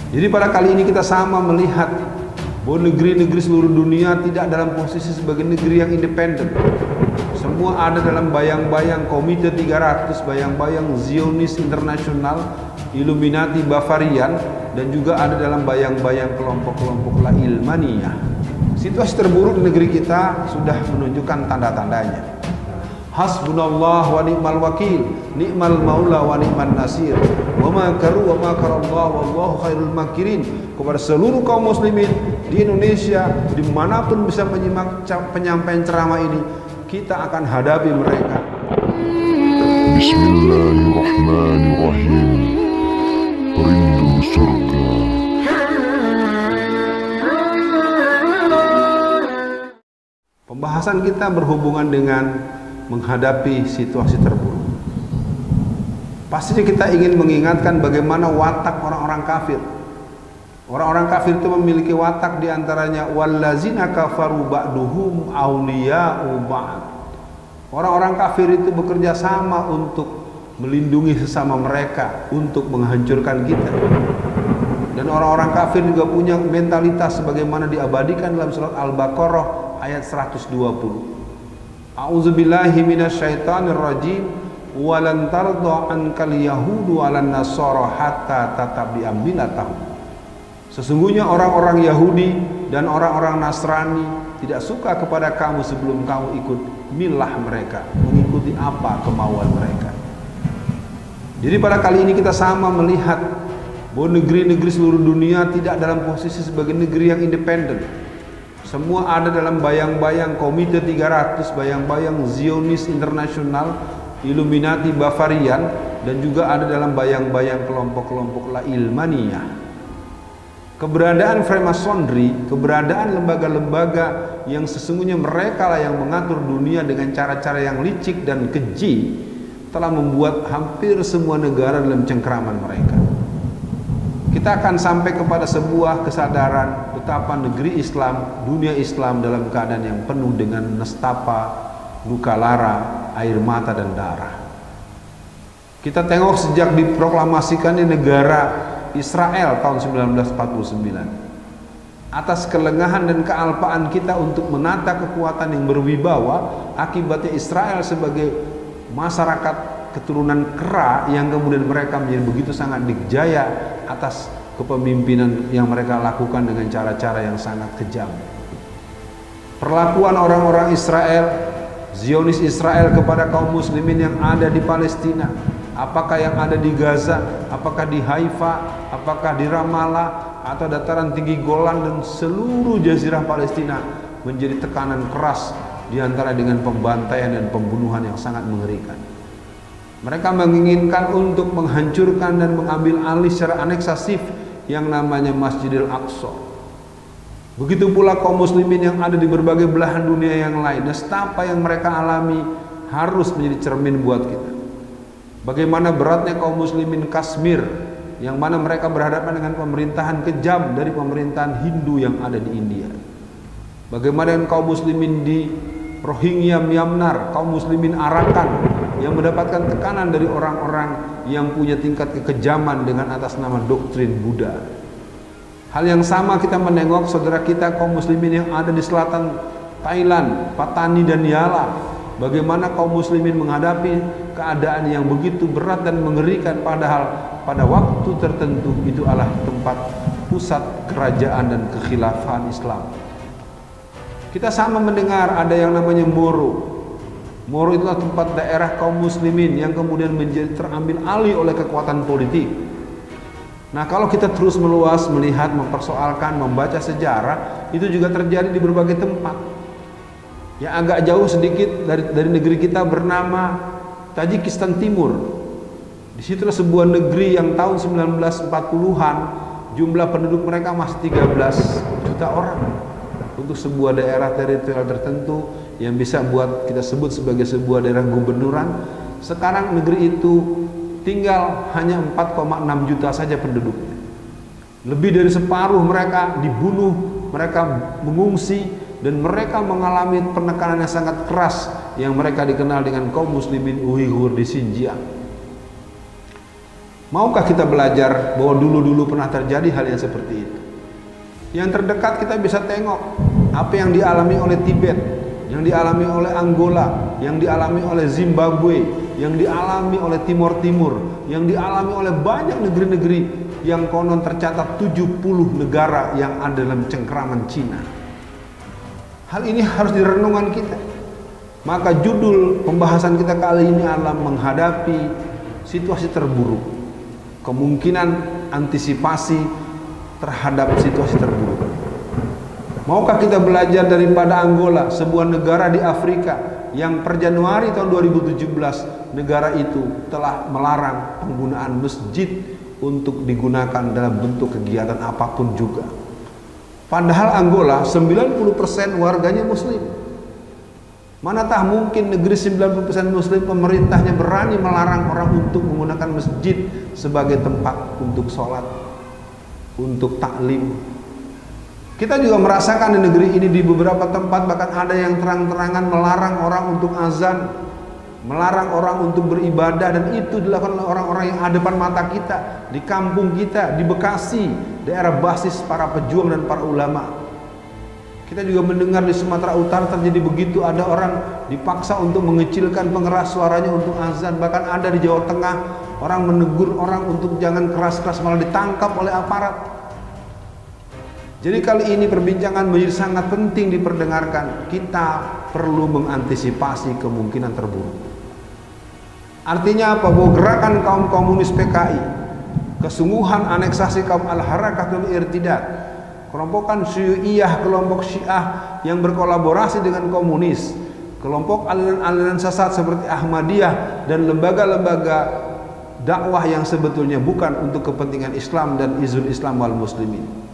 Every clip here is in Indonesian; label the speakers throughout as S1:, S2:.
S1: Jadi pada kali ini kita sama melihat bahwa negeri-negeri seluruh dunia tidak dalam posisi sebagai negeri yang independen. Semua ada dalam bayang-bayang Komite 300, bayang-bayang Zionis Internasional, Illuminati Bavarian, dan juga ada dalam bayang-bayang kelompok-kelompok La Ilmaniyah. Situasi terburuk di negeri kita sudah menunjukkan tanda-tandanya. Hasbunallah wa ni'mal wakil, ni'mal maula wa ni'man nasir, wa makaru wa makarallah wallahu khairul makirin. Kepada seluruh kaum muslimin di Indonesia, dimanapun bisa menyimak penyampaian ceramah ini, kita akan hadapi mereka.
S2: Bismillahirrahmanirrahim. Rindu surga.
S1: Pembahasan kita berhubungan dengan menghadapi situasi terburuk. Pastinya kita ingin mengingatkan bagaimana watak orang-orang kafir. Orang-orang kafir itu memiliki watak diantaranya wallazina kafaru ba'duhum awliya'u ba'd. Orang-orang kafir itu bekerja sama untuk melindungi sesama mereka, untuk menghancurkan kita. Dan orang-orang kafir juga punya mentalitas sebagaimana diabadikan dalam surat Al-Baqarah ayat 120. A'udzubillahi minasyaitonir rajim. Walan tarda ankal yahudu walan nasara hatta tattabi'a millatahum. Sesungguhnya orang-orang Yahudi dan orang-orang Nasrani tidak suka kepada kamu sebelum kamu ikut milah mereka, mengikuti apa kemauan mereka. Jadi pada kali ini kita sama melihat bahwa negeri-negeri seluruh dunia tidak dalam posisi sebagai negeri yang independen. Semua ada dalam bayang-bayang Komite 300, bayang-bayang Zionis Internasional, Illuminati Bavarian, dan juga ada dalam bayang-bayang kelompok-kelompok La Ilmaniyah. Keberadaan Freemasonry, keberadaan lembaga-lembaga yang sesungguhnya mereka lah yang mengatur dunia dengan cara-cara yang licik dan keji, telah membuat hampir semua negara dalam cengkraman mereka. Kita akan sampai kepada sebuah kesadaran betapa negeri Islam, dunia Islam dalam keadaan yang penuh dengan nestapa, luka lara, air mata dan darah. Kita tengok sejak diproklamasikannya negara Israel tahun 1949. Atas kelengahan dan kealpaan kita untuk menata kekuatan yang berwibawa, akibatnya Israel sebagai masyarakat keturunan kera yang kemudian mereka menjadi begitu sangat dikjaya atas kepemimpinan yang mereka lakukan dengan cara-cara yang sangat kejam. Perlakuan orang-orang Israel, Zionis Israel kepada kaum muslimin yang ada di Palestina, apakah yang ada di Gaza, apakah di Haifa, apakah di Ramallah atau dataran tinggi Golan dan seluruh jazirah Palestina, menjadi tekanan keras diantara dengan pembantaian dan pembunuhan yang sangat mengerikan. Mereka menginginkan untuk menghancurkan dan mengambil alih secara aneksasif yang namanya Masjidil Aqsa. Begitu pula kaum muslimin yang ada di berbagai belahan dunia yang lain. Nestapa yang mereka alami harus menjadi cermin buat kita. Bagaimana beratnya kaum muslimin Kashmir, yang mana mereka berhadapan dengan pemerintahan kejam dari pemerintahan Hindu yang ada di India. Bagaimana dengan kaum muslimin di Rohingya Myanmar, kaum muslimin Arakan yang mendapatkan tekanan dari orang-orang yang punya tingkat kekejaman dengan atas nama doktrin Buddha. Hal yang sama kita menengok saudara kita kaum muslimin yang ada di selatan Thailand, Patani dan Yala. Bagaimana kaum muslimin menghadapi keadaan yang begitu berat dan mengerikan, padahal pada waktu tertentu itu adalah tempat pusat kerajaan dan kekhilafahan Islam. Kita sama mendengar ada yang namanya Moro. Moro itulah tempat daerah kaum muslimin yang kemudian menjadi terambil alih oleh kekuatan politik. Nah, kalau kita terus meluas melihat, mempersoalkan, membaca sejarah, itu juga terjadi di berbagai tempat. Yang agak jauh sedikit dari negeri kita bernama Tajikistan Timur. Disitulah sebuah negeri yang tahun 1940-an jumlah penduduk mereka masih 13 juta orang. Untuk sebuah daerah teritorial tertentu yang bisa buat kita sebut sebagai sebuah daerah gubernuran, sekarang negeri itu tinggal hanya 4,6 juta saja penduduknya. Lebih dari separuh mereka dibunuh, mereka mengungsi, dan mereka mengalami penekanan yang sangat keras yang mereka dikenal dengan kaum muslimin Uighur di Xinjiang. Maukah kita belajar bahwa dulu-dulu pernah terjadi hal yang seperti itu? Yang terdekat kita bisa tengok apa yang dialami oleh Tibet, yang dialami oleh Angola, yang dialami oleh Zimbabwe, yang dialami oleh Timor Timur, yang dialami oleh banyak negeri-negeri yang konon tercatat 70 negara yang ada dalam cengkraman Cina. Hal ini harus direnungan kita. Maka judul pembahasan kita kali ini adalah menghadapi situasi terburuk. Kemungkinan antisipasi terhadap situasi terburuk. Maukah kita belajar daripada Angola, sebuah negara di Afrika yang per Januari tahun 2017 negara itu telah melarang penggunaan masjid untuk digunakan dalam bentuk kegiatan apapun juga. Padahal Angola 90% warganya muslim. Manakah mungkin negeri 90% muslim pemerintahnya berani melarang orang untuk menggunakan masjid sebagai tempat untuk sholat, untuk taklim. Kita juga merasakan di negeri ini di beberapa tempat bahkan ada yang terang-terangan melarang orang untuk azan, melarang orang untuk beribadah, dan itu dilakukan oleh orang-orang yang ada depan mata kita, di kampung kita, di Bekasi, daerah basis para pejuang dan para ulama. Kita juga mendengar di Sumatera Utara terjadi begitu, ada orang dipaksa untuk mengecilkan pengeras suaranya untuk azan. Bahkan ada di Jawa Tengah orang menegur orang untuk jangan keras-keras, malah ditangkap oleh aparat. Jadi kali ini perbincangan menjadi sangat penting diperdengarkan. Kita perlu mengantisipasi kemungkinan terburuk. Artinya apa? Bahwa gerakan kaum komunis PKI, kesungguhan aneksasi kaum Al-Harakatul Irtidad, kelompokan Syu'iyah, kelompok Syiah yang berkolaborasi dengan komunis, kelompok aliran-aliran sesat seperti Ahmadiyah dan lembaga-lembaga dakwah yang sebetulnya bukan untuk kepentingan Islam dan izul Islam wal muslimin.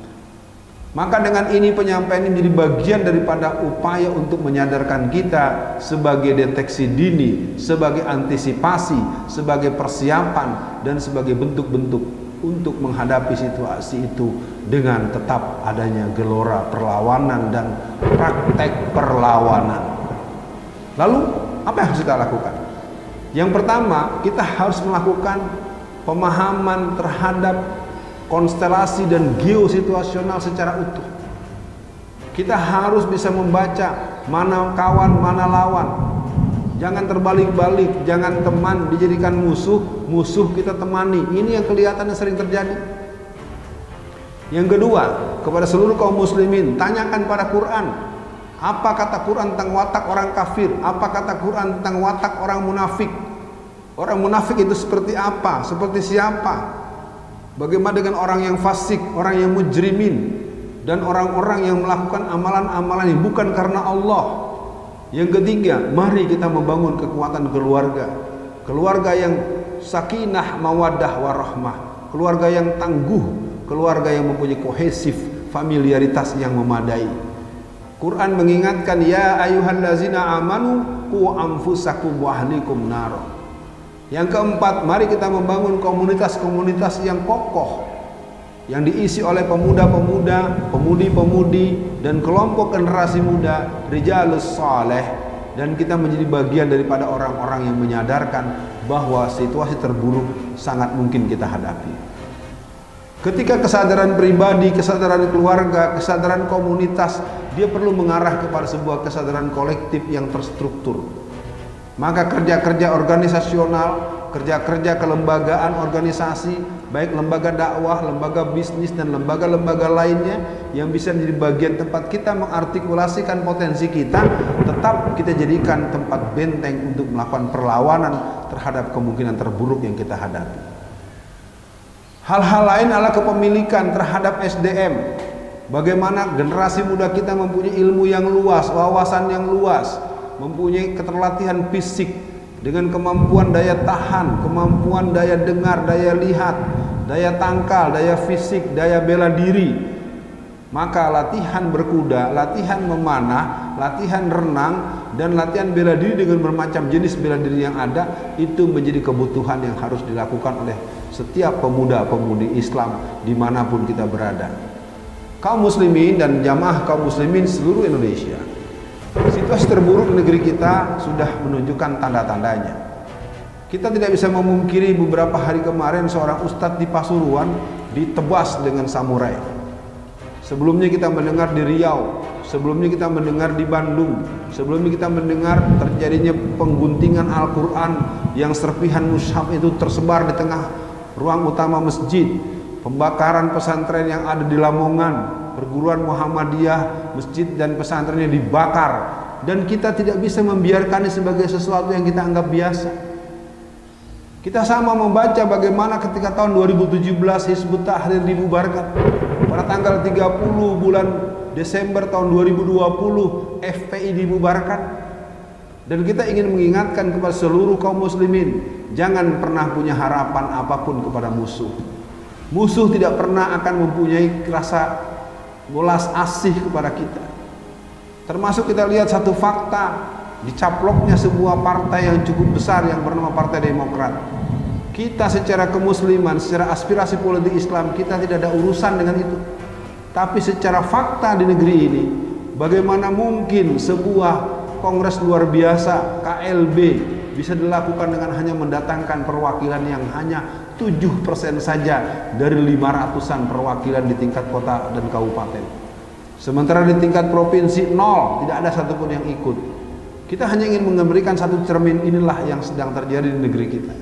S1: Maka dengan ini penyampaian ini menjadi bagian daripada upaya untuk menyadarkan kita sebagai deteksi dini, sebagai antisipasi, sebagai persiapan, dan sebagai bentuk-bentuk untuk menghadapi situasi itu dengan tetap adanya gelora perlawanan dan praktek perlawanan. Lalu apa yang harus kita lakukan? Yang pertama, kita harus melakukan pemahaman terhadap konstelasi dan geosituasional secara utuh. Kita harus bisa membaca mana kawan, mana lawan. Jangan terbalik-balik, jangan teman dijadikan musuh, musuh kita temani. Ini yang kelihatannya sering terjadi. Yang kedua, kepada seluruh kaum muslimin, tanyakan pada Quran. Apa kata Quran tentang watak orang kafir? Apa kata Quran tentang watak orang munafik? Orang munafik itu seperti apa? Seperti siapa? Bagaimana dengan orang yang fasik, orang yang mujrimin, dan orang-orang yang melakukan amalan-amalan yang bukan karena Allah? Yang ketiga, mari kita membangun kekuatan keluarga. Keluarga yang sakinah, mawaddah, warahmah. Keluarga yang tangguh, keluarga yang mempunyai kohesif, familiaritas yang memadai. Quran mengingatkan, ya ayyuhallazina amanu qu anfusakum wa ahlikum nar. Yang keempat, mari kita membangun komunitas-komunitas yang kokoh, yang diisi oleh pemuda-pemuda, pemudi-pemudi, dan kelompok generasi muda, rijalus saleh, dan kita menjadi bagian daripada orang-orang yang menyadarkan bahwa situasi terburuk sangat mungkin kita hadapi. Ketika kesadaran pribadi, kesadaran keluarga, kesadaran komunitas, dia perlu mengarah kepada sebuah kesadaran kolektif yang terstruktur. Maka kerja-kerja organisasional, kerja-kerja kelembagaan organisasi, baik lembaga dakwah, lembaga bisnis, dan lembaga-lembaga lainnya yang bisa menjadi bagian tempat kita mengartikulasikan potensi kita, tetap kita jadikan tempat benteng untuk melakukan perlawanan terhadap kemungkinan terburuk yang kita hadapi. Hal-hal lain adalah kepemilikan terhadap SDM. Bagaimana generasi muda kita mempunyai ilmu yang luas, wawasan yang luas, mempunyai keterlatihan fisik dengan kemampuan daya tahan, kemampuan daya dengar, daya lihat, daya tangkal, daya fisik, daya bela diri. Maka latihan berkuda, latihan memanah, latihan renang, dan latihan bela diri dengan bermacam jenis bela diri yang ada, itu menjadi kebutuhan yang harus dilakukan oleh setiap pemuda-pemudi Islam dimanapun kita berada. Kaum muslimin dan jamaah kaum muslimin seluruh Kita tidak bisa memungkiri beberapa hari kemarin seorang ustadz di Pasuruan ditebas dengan samurai. Sebelumnya kita mendengar di Riau, sebelumnya kita mendengar di Bandung, sebelumnya kita mendengar terjadinya pengguntingan Al-Quran yang serpihan mushaf itu tersebar di tengah ruang utama masjid, pembakaran pesantren yang ada di Lamongan, perguruan Muhammadiyah, masjid dan pesantrennya dibakar, dan kita tidak bisa membiarkannya sebagai sesuatu yang kita anggap biasa. Kita sama membaca bagaimana ketika tahun 2017 Hizbut Tahrir dibubarkan. Pada tanggal 30 bulan Desember tahun 2020 FPI dibubarkan. Dan kita ingin mengingatkan kepada seluruh kaum muslimin, jangan pernah punya harapan apapun kepada musuh. Musuh tidak pernah akan mempunyai rasa welas asih kepada kita. Termasuk kita lihat satu fakta, dicaploknya sebuah partai yang cukup besar yang bernama Partai Demokrat. Kita secara kemusliman, secara aspirasi politik Islam, kita tidak ada urusan dengan itu. Tapi secara fakta di negeri ini, bagaimana mungkin sebuah kongres luar biasa KLB bisa dilakukan dengan hanya mendatangkan perwakilan yang hanya 7% saja dari 500-an perwakilan di tingkat kota dan kabupaten. Sementara di tingkat provinsi 0, tidak ada satupun yang ikut. Kita hanya ingin memberikan satu cermin, inilah yang sedang terjadi di negeri kita.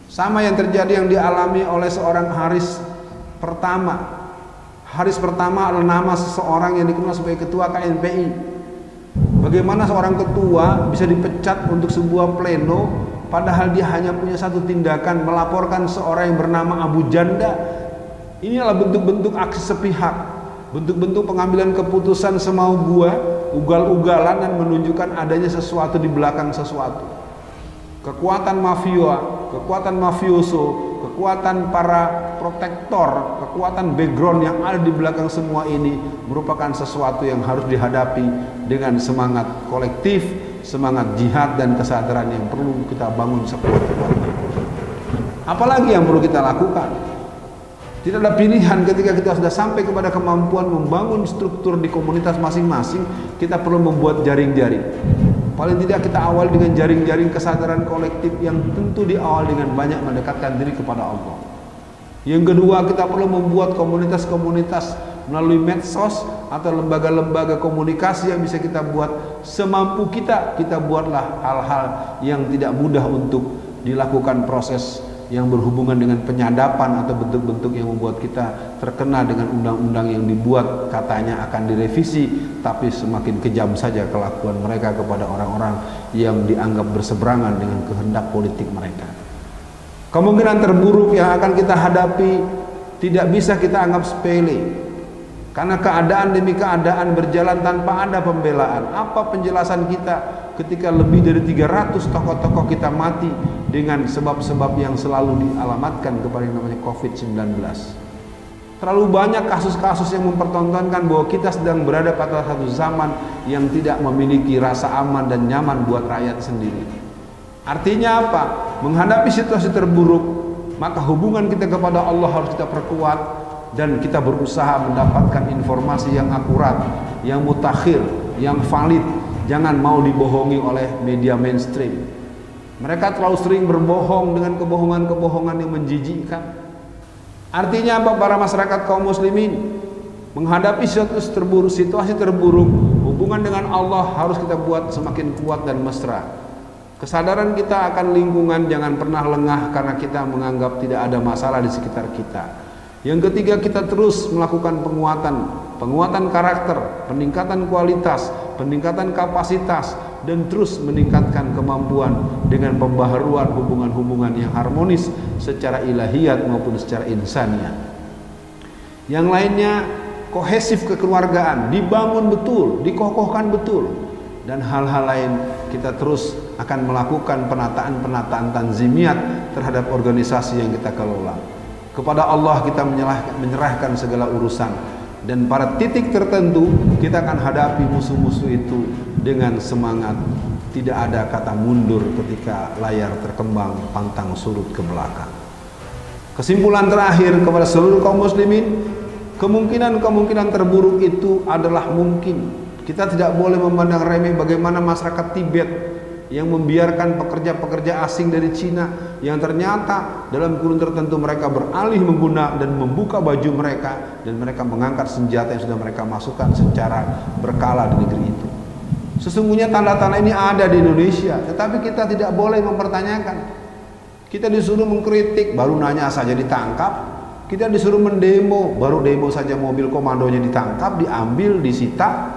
S1: Sama yang terjadi yang dialami oleh seorang Haris Pertama. Haris Pertama adalah nama seseorang yang dikenal sebagai ketua KNPI. Bagaimana seorang ketua bisa dipecat untuk sebuah pleno, padahal dia hanya punya satu tindakan, melaporkan seorang yang bernama Abu Janda. Inilah bentuk-bentuk aksi sepihak, bentuk-bentuk pengambilan keputusan semau gua, ugal-ugalan, dan menunjukkan adanya sesuatu di belakang sesuatu. Kekuatan mafia, kekuatan mafioso, kekuatan para protektor, kekuatan background yang ada di belakang semua ini merupakan sesuatu yang harus dihadapi dengan semangat kolektif, semangat jihad dan kesadaran yang perlu kita bangun sekuat-kuatnya. Apalagi yang perlu kita lakukan? Tidak ada pilihan ketika kita sudah sampai kepada kemampuan membangun struktur di komunitas masing-masing, kita perlu membuat jaring-jaring. Paling tidak kita awal dengan jaring-jaring kesadaran kolektif yang tentu diawali dengan banyak mendekatkan diri kepada Allah. Yang kedua, kita perlu membuat komunitas-komunitas melalui medsos atau lembaga-lembaga komunikasi yang bisa kita buat semampu kita. Kita buatlah hal-hal yang tidak mudah untuk dilakukan proses yang berhubungan dengan penyadapan atau bentuk-bentuk yang membuat kita terkena dengan undang-undang yang dibuat katanya akan direvisi, tapi semakin kejam saja kelakuan mereka kepada orang-orang yang dianggap berseberangan dengan kehendak politik mereka. Kemungkinan terburuk yang akan kita hadapi tidak bisa kita anggap sepele, karena keadaan demi keadaan berjalan tanpa ada pembelaan. Apa penjelasan kita ketika lebih dari 300 tokoh-tokoh kita mati dengan sebab-sebab yang selalu dialamatkan kepada yang namanya COVID-19? Terlalu banyak kasus-kasus yang mempertontonkan bahwa kita sedang berada pada satu zaman yang tidak memiliki rasa aman dan nyaman buat rakyat sendiri. Artinya apa? Menghadapi situasi terburuk, maka hubungan kita kepada Allah harus kita perkuat, dan kita berusaha mendapatkan informasi yang akurat, yang mutakhir, yang valid. Jangan mau dibohongi oleh media mainstream. Mereka terlalu sering berbohong dengan kebohongan-kebohongan yang menjijikkan. Artinya apa para masyarakat kaum muslimin? Menghadapi situasi terburuk, hubungan dengan Allah harus kita buat semakin kuat dan mesra. Kesadaran kita akan lingkungan jangan pernah lengah karena kita menganggap tidak ada masalah di sekitar kita. Yang ketiga, kita terus melakukan penguatan karakter, peningkatan kualitas, peningkatan kapasitas, dan terus meningkatkan kemampuan dengan pembaharuan hubungan-hubungan yang harmonis secara ilahiyat maupun secara insaniah. Yang lainnya, kohesif kekeluargaan dibangun betul, dikokohkan betul, dan hal-hal lain kita terus akan melakukan penataan tanzimiat terhadap organisasi yang kita kelola. Kepada Allah kita menyerahkan segala urusan, dan pada titik tertentu kita akan hadapi musuh-musuh itu dengan semangat. Tidak ada kata mundur ketika layar terkembang pantang surut ke belakang. Kesimpulan terakhir kepada seluruh kaum muslimin, kemungkinan terburuk itu adalah mungkin. Kita tidak boleh memandang remeh bagaimana masyarakat Tibet yang membiarkan pekerja-pekerja asing dari Cina yang ternyata dalam kurun tertentu mereka beralih menggunakan dan membuka baju mereka, dan mereka mengangkat senjata yang sudah mereka masukkan secara berkala di negeri itu. Sesungguhnya tanda-tanda ini ada di Indonesia, tetapi kita tidak boleh mempertanyakan. Kita disuruh mengkritik, baru nanya saja ditangkap. Kita disuruh mendemo, baru demo saja mobil komandonya ditangkap, diambil, disita.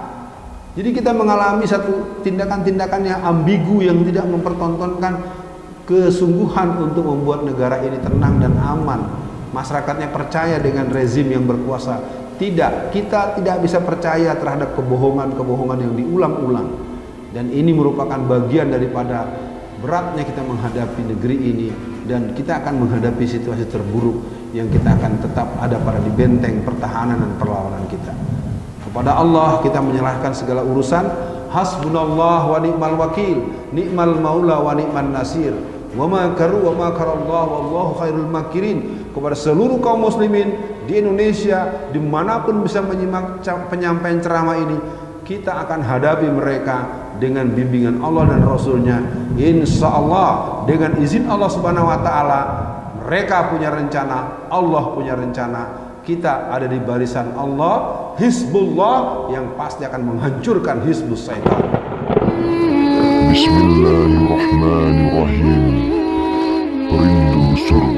S1: Jadi kita mengalami satu tindakan-tindakan yang ambigu, yang tidak mempertontonkan kesungguhan untuk membuat negara ini tenang dan aman. Masyarakatnya percaya dengan rezim yang berkuasa. Tidak, kita tidak bisa percaya terhadap kebohongan-kebohongan yang diulang-ulang. Dan ini merupakan bagian daripada beratnya kita menghadapi negeri ini, dan kita akan menghadapi situasi terburuk yang kita akan tetap ada pada di benteng pertahanan dan perlawanan kita. Kepada Allah kita menyerahkan segala urusan. Hasbunallah wa ni'mal wakil, ni'mal maula wa ni'man nasir, wa ma karu wa ma karallahu wallahu khairul makirin. Kepada seluruh kaum muslimin di Indonesia, dimanapun bisa menyimak penyampaian ceramah ini, kita akan hadapi mereka dengan bimbingan Allah dan Rasulnya. Insya Allah, dengan izin Allah Subhanahu Wa Taala, mereka punya rencana, Allah punya rencana. Kita ada di barisan Allah, Hizbullah, yang pasti akan menghancurkan Hizbus Syaitan.
S2: Bismillahirrahmanirrahim. Rindu surga.